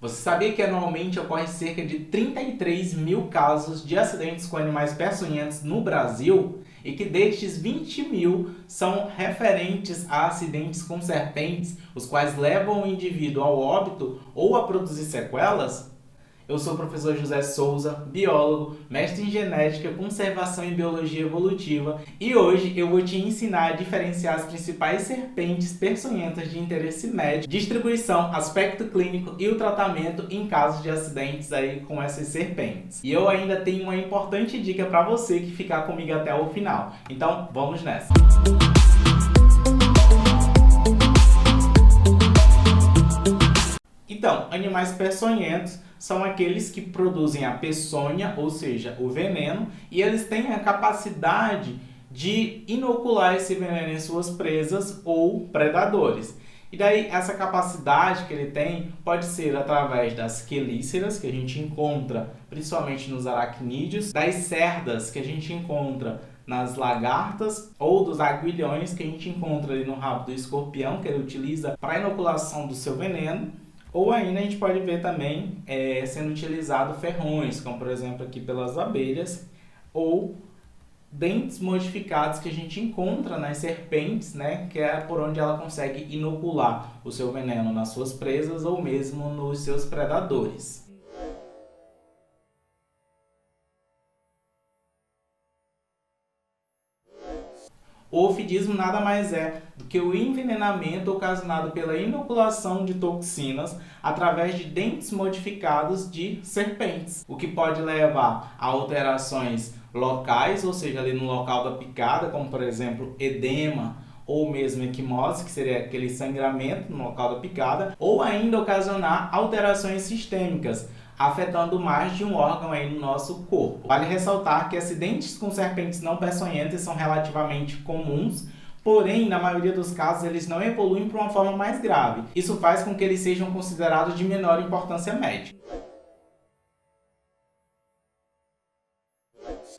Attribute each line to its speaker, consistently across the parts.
Speaker 1: Você sabia que anualmente ocorre cerca de 33 mil casos de acidentes com animais peçonhentos no Brasil e que destes 20 mil são referentes a acidentes com serpentes, os quais levam o indivíduo ao óbito ou a produzir sequelas? Eu sou o professor José Souza, biólogo, mestre em genética, conservação e biologia evolutiva, e hoje eu vou te ensinar a diferenciar as principais serpentes peçonhentas de interesse médico, distribuição, aspecto clínico e o tratamento em casos de acidentes aí com essas serpentes. E eu ainda tenho uma importante dica para você que ficar comigo até o final. Então, vamos nessa! Então, animais peçonhentos são aqueles que produzem a peçonha, ou seja, o veneno, e eles têm a capacidade de inocular esse veneno em suas presas ou predadores. E daí, essa capacidade que ele tem pode ser através das quelíceras, que a gente encontra principalmente nos aracnídeos, das cerdas, que a gente encontra nas lagartas, ou dos aguilhões, que a gente encontra ali no rabo do escorpião, que ele utiliza para inoculação do seu veneno. Ou ainda a gente pode ver também sendo utilizado ferrões, como por exemplo aqui pelas abelhas, ou dentes modificados que a gente encontra nas serpentes, né, que é por onde ela consegue inocular o seu veneno nas suas presas ou mesmo nos seus predadores. O ofidismo nada mais é do que o envenenamento ocasionado pela inoculação de toxinas através de dentes modificados de serpentes, o que pode levar a alterações locais, ou seja, ali no local da picada, como por exemplo edema ou mesmo equimose, que seria aquele sangramento no local da picada, ou ainda ocasionar alterações sistêmicas, afetando mais de um órgão aí no nosso corpo. Vale ressaltar que acidentes com serpentes não peçonhentas são relativamente comuns, porém, na maioria dos casos, eles não evoluem para uma forma mais grave. Isso faz com que eles sejam considerados de menor importância médica.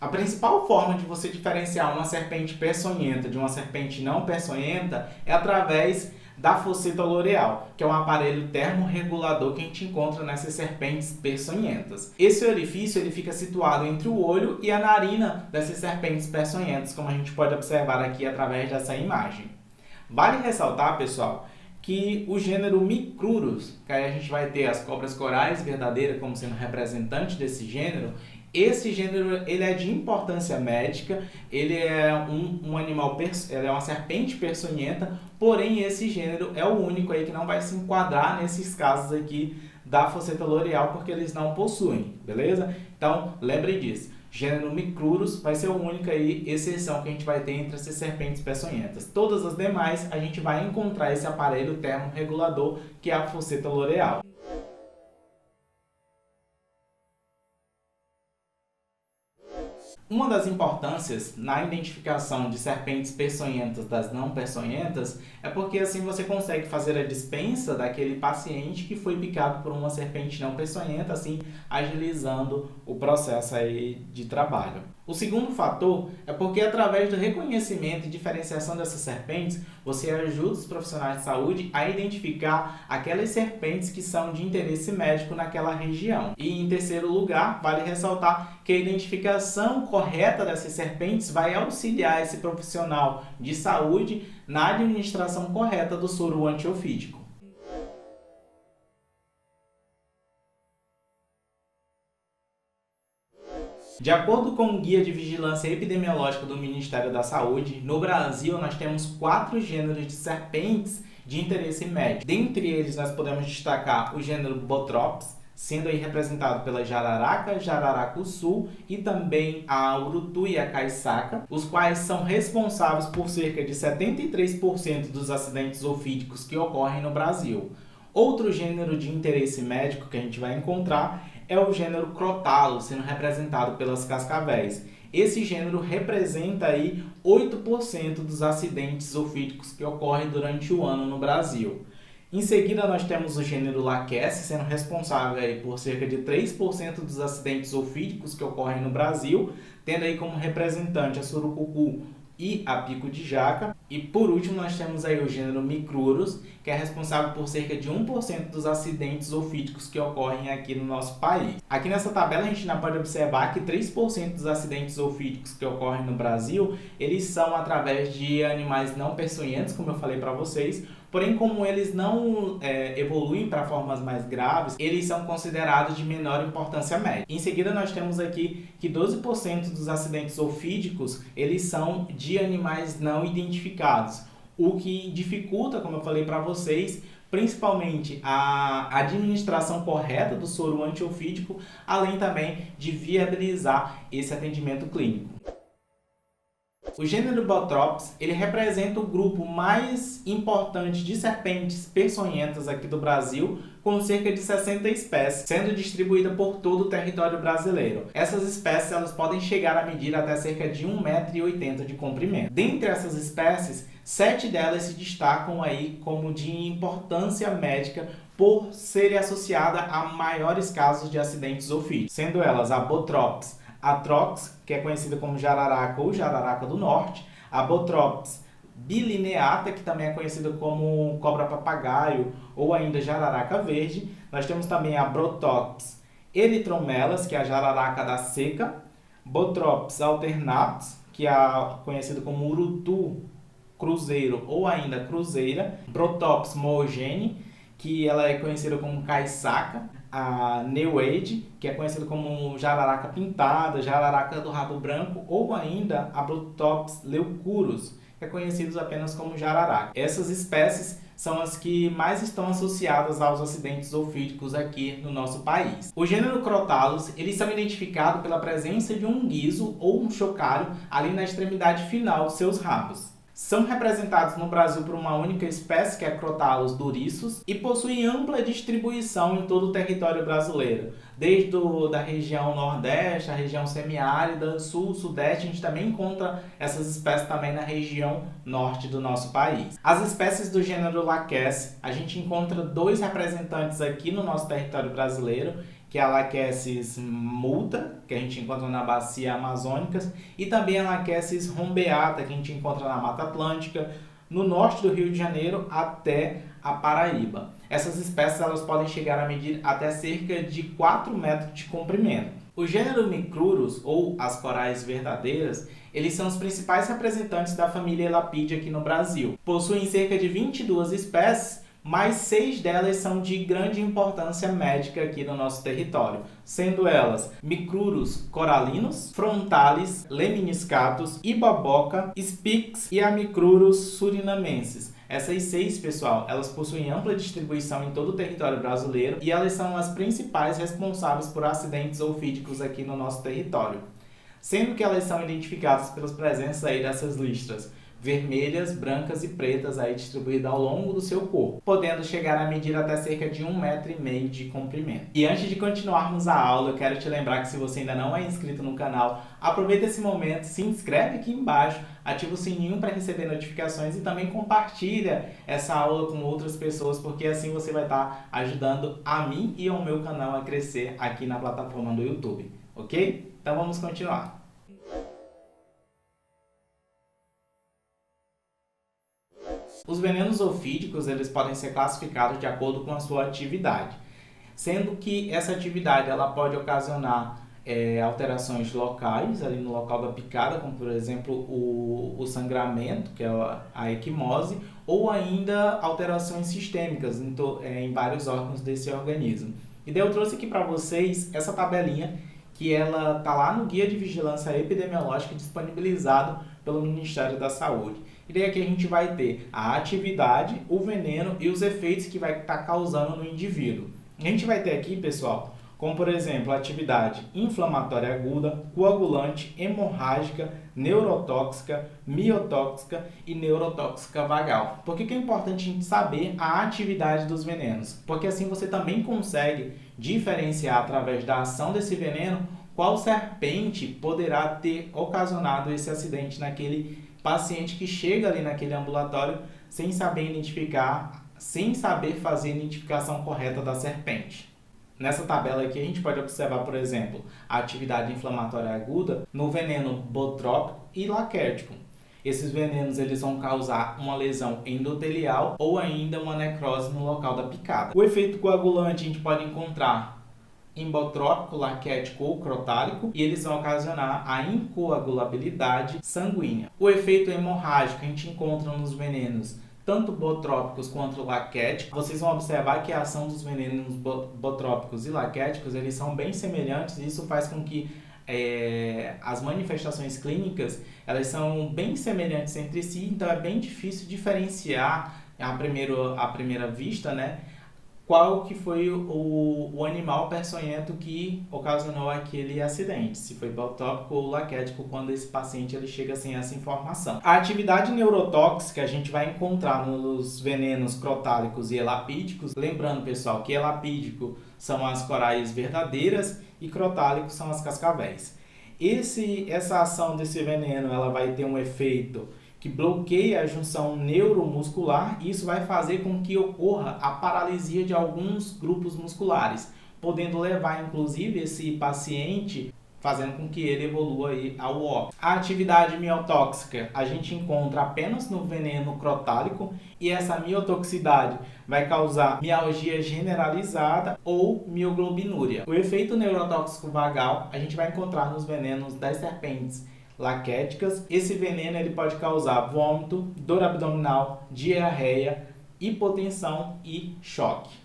Speaker 1: A principal forma de você diferenciar uma serpente peçonhenta de uma serpente não peçonhenta é através da fosseta loreal, que é um aparelho termorregulador que a gente encontra nessas serpentes peçonhentas. Esse orifício ele fica situado entre o olho e a narina dessas serpentes peçonhentas, como a gente pode observar aqui através dessa imagem. Vale ressaltar, pessoal, que o gênero Micrurus, que aí a gente vai ter as cobras corais verdadeiras como sendo representante desse gênero. Esse gênero ele é de importância médica, ele é um animal, ele é uma serpente peçonhenta, porém esse gênero é o único aí que não vai se enquadrar nesses casos aqui da fosseta loreal, porque eles não possuem, beleza? Então, lembre disso. Gênero Micrurus vai ser o único aí, exceção que a gente vai ter entre essas serpentes peçonhentas. Todas as demais, a gente vai encontrar esse aparelho termorregulador, que é a fosseta loreal. Uma das importâncias na identificação de serpentes peçonhentas das não peçonhentas é porque assim você consegue fazer a dispensa daquele paciente que foi picado por uma serpente não peçonhenta, assim agilizando o processo aí de trabalho. O segundo fator é porque através do reconhecimento e diferenciação dessas serpentes, você ajuda os profissionais de saúde a identificar aquelas serpentes que são de interesse médico naquela região. E em terceiro lugar, vale ressaltar que a identificação correta dessas serpentes vai auxiliar esse profissional de saúde na administração correta do soro antiofídico. De acordo com o Guia de Vigilância Epidemiológica do Ministério da Saúde, no Brasil nós temos 4 gêneros de serpentes de interesse médico. Dentre eles nós podemos destacar o gênero Botrops, sendo aí representado pela jararaca, jararacuçu e também a urutu e a caiçaca, os quais são responsáveis por cerca de 73% dos acidentes ofídicos que ocorrem no Brasil. Outro gênero de interesse médico que a gente vai encontrar é o gênero Crotalus, sendo representado pelas cascavéis. Esse gênero representa aí 8% dos acidentes ofídicos que ocorrem durante o ano no Brasil. Em seguida, nós temos o gênero Lachesis, sendo responsável aí por cerca de 3% dos acidentes ofídicos que ocorrem no Brasil, tendo aí como representante a surucucu e a pico de jaca. E por último nós temos aí o gênero Micrurus, que é responsável por cerca de 1% dos acidentes ofídicos que ocorrem aqui no nosso país. Aqui nessa tabela a gente ainda pode observar que 3% dos acidentes ofídicos que ocorrem no Brasil, eles são através de animais não peçonhentos, como eu falei para vocês. Porém, como eles não evoluem para formas mais graves, eles são considerados de menor importância média. Em seguida, nós temos aqui que 12% dos acidentes ofídicos, eles são de animais não identificados, o que dificulta, como eu falei para vocês, principalmente a administração correta do soro antiofídico, além também de viabilizar esse atendimento clínico. O gênero Botrops, ele representa o grupo mais importante de serpentes peçonhentas aqui do Brasil, com cerca de 60 espécies, sendo distribuída por todo o território brasileiro. Essas espécies elas podem chegar a medir até cerca de 1,80 m de comprimento. Dentre essas espécies, 7 delas se destacam aí como de importância médica por serem associadas a maiores casos de acidentes ofídicos, sendo elas a Botrops atrox, que é conhecida como jararaca ou jararaca do norte, a Botrops bilineata, que também é conhecida como cobra-papagaio ou ainda jararaca verde. Nós temos também a Botrops erythromelas, que é a jararaca da seca, Botrops alternatus, que é conhecido como urutu cruzeiro ou ainda cruzeira, Botrops moorgeni, que ela é conhecida como caiçaca, a Neuade, que é conhecida como jararaca pintada, jararaca do rabo branco, ou ainda a Botrops leucurus, que é conhecido apenas como jararaca. Essas espécies são as que mais estão associadas aos acidentes ofídicos aqui no nosso país. O gênero Crotalus, eles são identificados pela presença de um guizo ou um chocalho ali na extremidade final de seus rabos. São representados no Brasil por uma única espécie, que é Crotalus duriçus, e possuem ampla distribuição em todo o território brasileiro. Desde da região nordeste, a região semiárida, sul, sudeste, a gente também encontra essas espécies também na região norte do nosso país. As espécies do gênero Lachesis, a gente encontra 2 representantes aqui no nosso território brasileiro, que é a Lachesis multa, que a gente encontra na bacia amazônica, e também a Lachesis rombeata, que a gente encontra na Mata Atlântica, no norte do Rio de Janeiro até a Paraíba. Essas espécies elas podem chegar a medir até cerca de 4 metros de comprimento. O gênero Micrurus, ou as corais verdadeiras, eles são os principais representantes da família Elapidia aqui no Brasil. Possuem cerca de 22 espécies, mas 6 delas são de grande importância médica aqui no nosso território, sendo elas Micrurus corallinus, Frontalis, Lemniscatus, Iboboca, Spix e a Micrurus surinamensis. Essas 6, pessoal, elas possuem ampla distribuição em todo o território brasileiro e elas são as principais responsáveis por acidentes ofídicos aqui no nosso território, sendo que elas são identificadas pelas presenças aí dessas listras vermelhas, brancas e pretas aí distribuídas ao longo do seu corpo, podendo chegar a medir até cerca de 1,5 m de comprimento. E antes de continuarmos a aula, eu quero te lembrar que se você ainda não é inscrito no canal, aproveita esse momento, se inscreve aqui embaixo, ativa o sininho para receber notificações e também compartilha essa aula com outras pessoas, porque assim você vai estar ajudando a mim e ao meu canal a crescer aqui na plataforma do YouTube, ok? Então vamos continuar. Os venenos ofídicos eles podem ser classificados de acordo com a sua atividade, sendo que essa atividade ela pode ocasionar alterações locais, ali no local da picada, como por exemplo o sangramento, que é a equimose, ou ainda alterações sistêmicas em vários órgãos desse organismo. E daí eu trouxe aqui para vocês essa tabelinha, que ela está lá no Guia de Vigilância Epidemiológica disponibilizado pelo Ministério da Saúde. E daí aqui a gente vai ter a atividade, o veneno e os efeitos que vai estar causando no indivíduo. A gente vai ter aqui, pessoal, como por exemplo, a atividade inflamatória aguda, coagulante, hemorrágica, neurotóxica, miotóxica e neurotóxica vagal. Por que é importante a gente saber a atividade dos venenos? Porque assim você também consegue diferenciar através da ação desse veneno qual serpente poderá ter ocasionado esse acidente naquele paciente que chega ali naquele ambulatório sem saber identificar, sem saber fazer a identificação correta da serpente. Nessa tabela aqui a gente pode observar, por exemplo, a atividade inflamatória aguda no veneno botrópico e laquértico. Esses venenos eles vão causar uma lesão endotelial ou ainda uma necrose no local da picada. O efeito coagulante a gente pode encontrar embotrópico, laquético ou crotálico, e eles vão ocasionar a incoagulabilidade sanguínea. O efeito hemorrágico a gente encontra nos venenos tanto botrópicos quanto laquéticos. Vocês vão observar que a ação dos venenos botrópicos e laquéticos eles são bem semelhantes, e isso faz com que as manifestações clínicas elas são bem semelhantes entre si, então é bem difícil diferenciar à primeira vista, né, qual que foi o animal peçonhento que ocasionou aquele acidente, se foi botrópico ou laquético, quando esse paciente ele chega sem essa informação. A atividade neurotóxica a gente vai encontrar nos venenos crotálicos e elapídicos. Lembrando, pessoal, que elapídico são as corais verdadeiras e crotálicos são as cascavéis. Essa ação desse veneno ela vai ter um efeito que bloqueia a junção neuromuscular, e isso vai fazer com que ocorra a paralisia de alguns grupos musculares, podendo levar inclusive esse paciente, fazendo com que ele evolua aí ao óbito. A atividade miotóxica a gente encontra apenas no veneno crotálico, e essa miotoxicidade vai causar mialgia generalizada ou mioglobinúria. O efeito neurotóxico vagal a gente vai encontrar nos venenos das serpentes laquéticas. Esse veneno ele pode causar vômito, dor abdominal, diarreia, hipotensão e choque.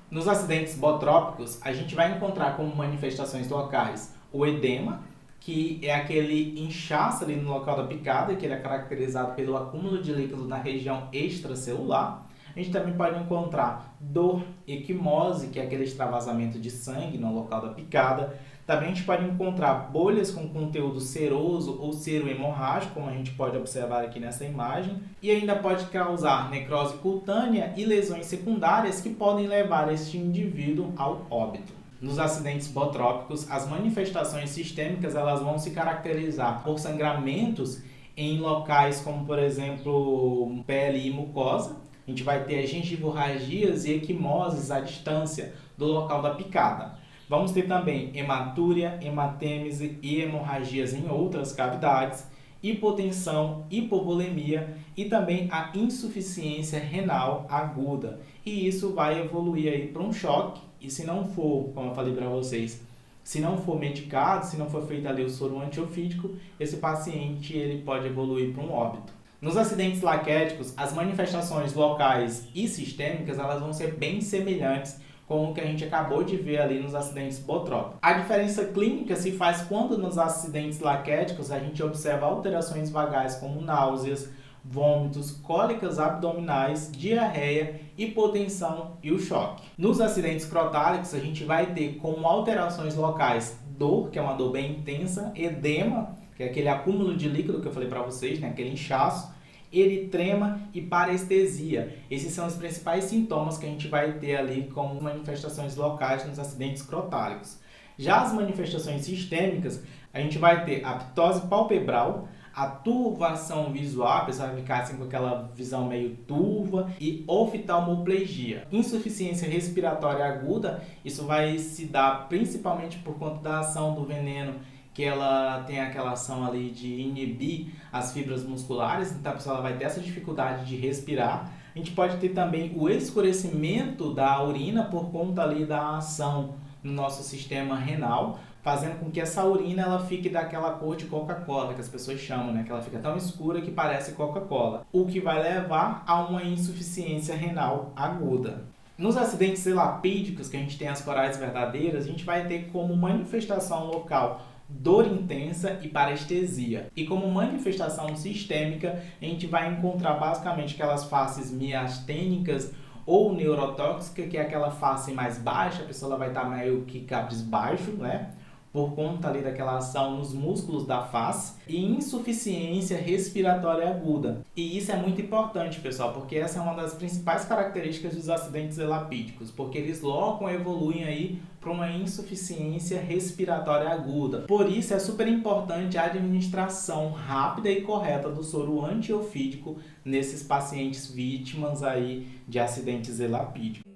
Speaker 1: Nos acidentes botrópicos, a gente vai encontrar como manifestações locais o edema, que é aquele inchaço ali no local da picada, que ele é caracterizado pelo acúmulo de líquido na região extracelular. A gente também pode encontrar dor, equimose, que é aquele extravasamento de sangue no local da picada. Também a gente pode encontrar bolhas com conteúdo seroso ou sero hemorrágico, como a gente pode observar aqui nessa imagem. E ainda pode causar necrose cutânea e lesões secundárias que podem levar este indivíduo ao óbito. Nos acidentes botrópicos, as manifestações sistêmicas elas vão se caracterizar por sangramentos em locais como, por exemplo, pele e mucosa. A gente vai ter gengivorragias e equimoses à distância do local da picada. Vamos ter também hematúria, hematêmese e hemorragias em outras cavidades, hipotensão, hipovolemia e também a insuficiência renal aguda. E isso vai evoluir aí para um choque, e se não for, como eu falei para vocês, se não for medicado, se não for feito ali o soro antiofídico, esse paciente ele pode evoluir para um óbito. Nos acidentes laquéticos, as manifestações locais e sistêmicas elas vão ser bem semelhantes com o que a gente acabou de ver ali nos acidentes botrópicos. A diferença clínica se faz quando nos acidentes laquéticos a gente observa alterações vagais como náuseas, vômitos, cólicas abdominais, diarreia, hipotensão e o choque. Nos acidentes crotálicos a gente vai ter como alterações locais dor, que é uma dor bem intensa, edema, que é aquele acúmulo de líquido que eu falei para vocês, né? Aquele inchaço, eritrema e parestesia. Esses são os principais sintomas que a gente vai ter ali como manifestações locais nos acidentes crotálicos. Já as manifestações sistêmicas, a gente vai ter a ptose palpebral, a turvação visual, a pessoa vai ficar assim com aquela visão meio turva, e oftalmoplegia. Insuficiência respiratória aguda, isso vai se dar principalmente por conta da ação do veneno, que ela tem aquela ação ali de inibir as fibras musculares, então a pessoa vai ter essa dificuldade de respirar. A gente pode ter também o escurecimento da urina por conta ali da ação no nosso sistema renal, fazendo com que essa urina ela fique daquela cor de Coca-Cola, que as pessoas chamam, né? Que ela fica tão escura que parece Coca-Cola, o que vai levar a uma insuficiência renal aguda. Nos acidentes elapídicos, que a gente tem as corais verdadeiras, a gente vai ter como manifestação local dor intensa e parestesia. E como manifestação sistêmica, a gente vai encontrar basicamente aquelas faces miastênicas ou neurotóxica, que é aquela face mais baixa, a pessoa vai estar meio que cabisbaixo, né? Por conta ali daquela ação nos músculos da face, e insuficiência respiratória aguda. E isso é muito importante, pessoal, porque essa é uma das principais características dos acidentes elapídicos, porque eles logo evoluem aí para uma insuficiência respiratória aguda. Por isso é super importante a administração rápida e correta do soro antiofídico nesses pacientes vítimas aí de acidentes elapídicos.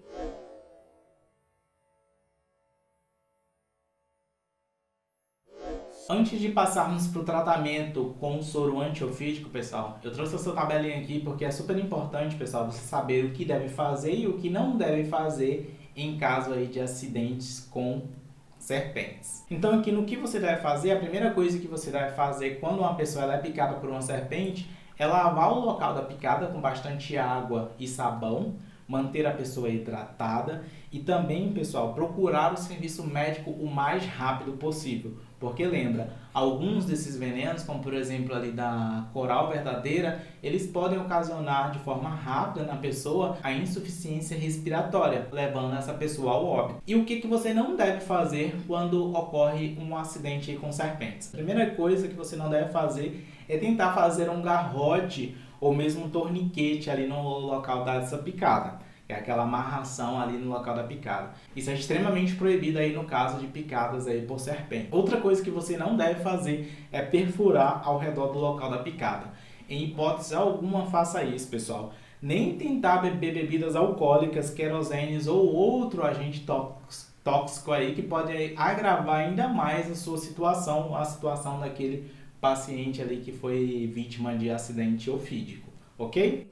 Speaker 1: Antes de passarmos para o tratamento com o soro antiofídico, pessoal, eu trouxe essa tabelinha aqui porque é super importante, pessoal, você saber o que deve fazer e o que não deve fazer em caso aí de acidentes com serpentes. Então aqui no que você deve fazer, a primeira coisa que você deve fazer quando uma pessoa ela é picada por uma serpente é lavar o local da picada com bastante água e sabão, manter a pessoa hidratada e também, pessoal, procurar o serviço médico o mais rápido possível. Porque lembra, alguns desses venenos, como por exemplo ali da coral verdadeira, eles podem ocasionar de forma rápida na pessoa a insuficiência respiratória, levando essa pessoa ao óbito. E o que você não deve fazer quando ocorre um acidente com serpentes? A primeira coisa que você não deve fazer é tentar fazer um garrote ou mesmo um torniquete ali no local dessa picada. É aquela amarração ali no local da picada. Isso é extremamente proibido aí no caso de picadas aí por serpente. Outra coisa que você não deve fazer é perfurar ao redor do local da picada. Em hipótese alguma, faça isso, pessoal. Nem tentar beber bebidas alcoólicas, querosene ou outro agente tóxico aí que pode agravar ainda mais a sua situação, a situação daquele paciente ali que foi vítima de acidente ofídico, ok?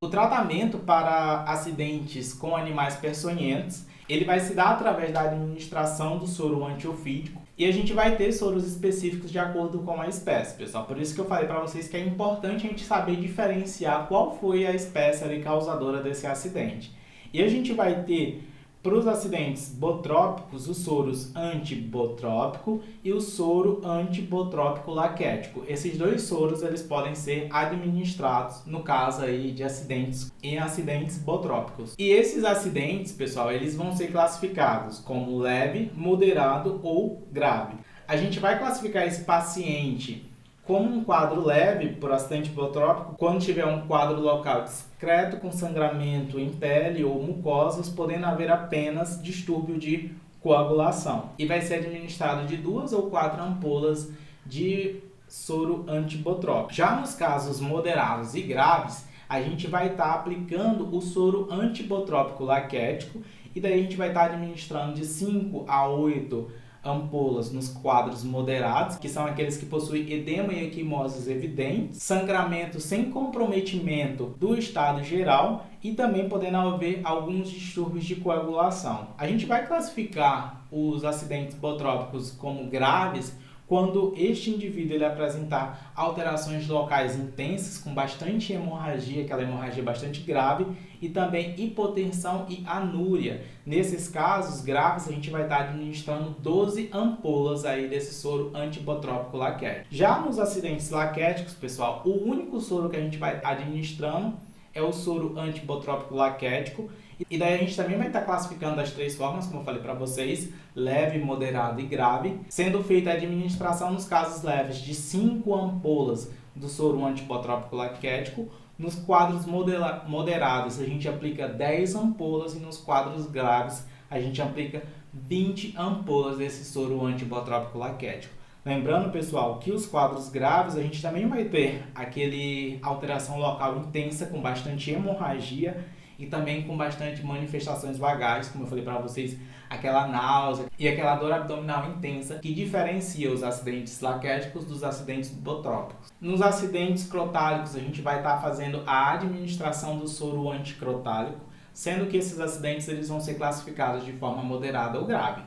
Speaker 1: O tratamento para acidentes com animais peçonhentos, ele vai se dar através da administração do soro antiofídico e a gente vai ter soros específicos de acordo com a espécie, pessoal. Por isso que eu falei para vocês que é importante a gente saber diferenciar qual foi a espécie ali causadora desse acidente. E a gente vai ter para os acidentes botrópicos, os soros antibotrópico e o soro antibotrópico laquético. Esses dois soros eles podem ser administrados no caso aí de acidentes em acidentes botrópicos. E esses acidentes, pessoal, eles vão ser classificados como leve, moderado ou grave. A gente vai classificar esse paciente como um quadro leve por acidente botrópico quando tiver um quadro local discreto com sangramento em pele ou mucosas, podendo haver apenas distúrbio de coagulação. E vai ser administrado de 2 ou 4 ampolas de soro antibotrópico. Já nos casos moderados e graves, a gente vai estar aplicando o soro antibotrópico laquético e daí a gente vai estar administrando de 5 a 8 ampolas nos quadros moderados, que são aqueles que possuem edema e equimoses evidentes, sangramento sem comprometimento do estado geral e também podendo haver alguns distúrbios de coagulação. A gente vai classificar os acidentes botrópicos como graves quando este indivíduo ele apresentar alterações locais intensas, com bastante hemorragia, aquela hemorragia bastante grave, e também hipotensão e anúria. Nesses casos graves, a gente vai estar administrando 12 ampolas aí desse soro antibotrópico laquético. Já nos acidentes laquéticos, pessoal, o único soro que a gente vai estar administrando é o soro antibotrópico laquético. E daí a gente também vai estar classificando as 3 formas, como eu falei para vocês, leve, moderado e grave, sendo feita a administração nos casos leves de 5 ampolas do soro antibotrópico laquético. Nos quadros moderados a gente aplica 10 ampolas e nos quadros graves a gente aplica 20 ampolas desse soro antibotrópico laquético. Lembrando, pessoal, que os quadros graves a gente também vai ter aquele alteração local intensa com bastante hemorragia e também com bastante manifestações vagais, como eu falei para vocês, aquela náusea e aquela dor abdominal intensa que diferencia os acidentes laquéticos dos acidentes botrópicos. Nos acidentes crotálicos a gente vai estar fazendo a administração do soro anticrotálico, sendo que esses acidentes eles vão ser classificados de forma moderada ou grave.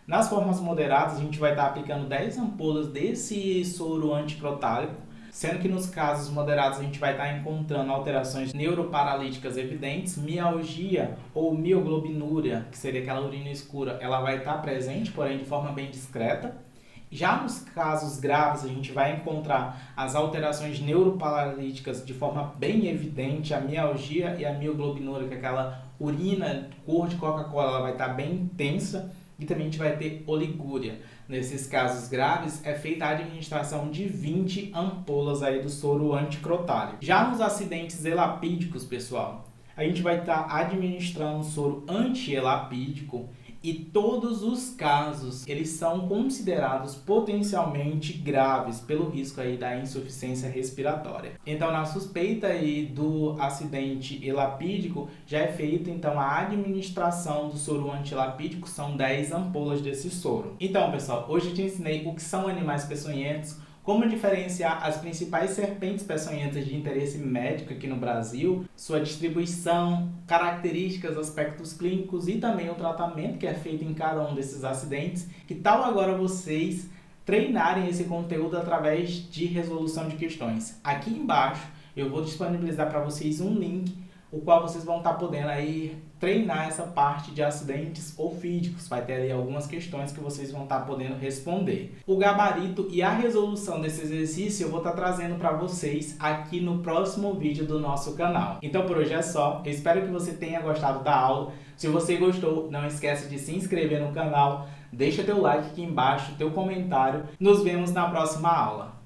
Speaker 1: Nas formas moderadas a gente vai estar aplicando 10 ampolas desse soro anticrotálico, sendo que nos casos moderados a gente vai estar encontrando alterações neuroparalíticas evidentes, mialgia ou mioglobinúria, que seria aquela urina escura, ela vai estar presente, porém de forma bem discreta. Já nos casos graves a gente vai encontrar as alterações neuroparalíticas de forma bem evidente, a mialgia e a mioglobinúria, que é aquela urina cor de Coca-Cola, ela vai estar bem intensa. E também a gente vai ter oligúria. Nesses casos graves, é feita a administração de 20 ampolas aí do soro anticrotálico. Já nos acidentes elapídicos, pessoal, a gente vai estar administrando soro antielapídico e todos os casos eles são considerados potencialmente graves pelo risco aí da insuficiência respiratória. Então, na suspeita aí do acidente elapídico, já é feita então a administração do soro antilapídico, são 10 ampolas desse soro. Então, pessoal, hoje eu te ensinei o que são animais peçonhentos, como diferenciar as principais serpentes peçonhentas de interesse médico aqui no Brasil, sua distribuição, características, aspectos clínicos e também o tratamento que é feito em cada um desses acidentes. Que tal agora vocês treinarem esse conteúdo através de resolução de questões? Aqui embaixo eu vou disponibilizar para vocês um link, o qual vocês vão estar podendo aí treinar essa parte de acidentes ofídicos. Vai ter ali algumas questões que vocês vão estar podendo responder. O gabarito e a resolução desse exercício eu vou estar trazendo para vocês aqui no próximo vídeo do nosso canal. Então por hoje é só. Eu espero que você tenha gostado da aula. Se você gostou, não esquece de se inscrever no canal, deixa teu like aqui embaixo, teu comentário. Nos vemos na próxima aula.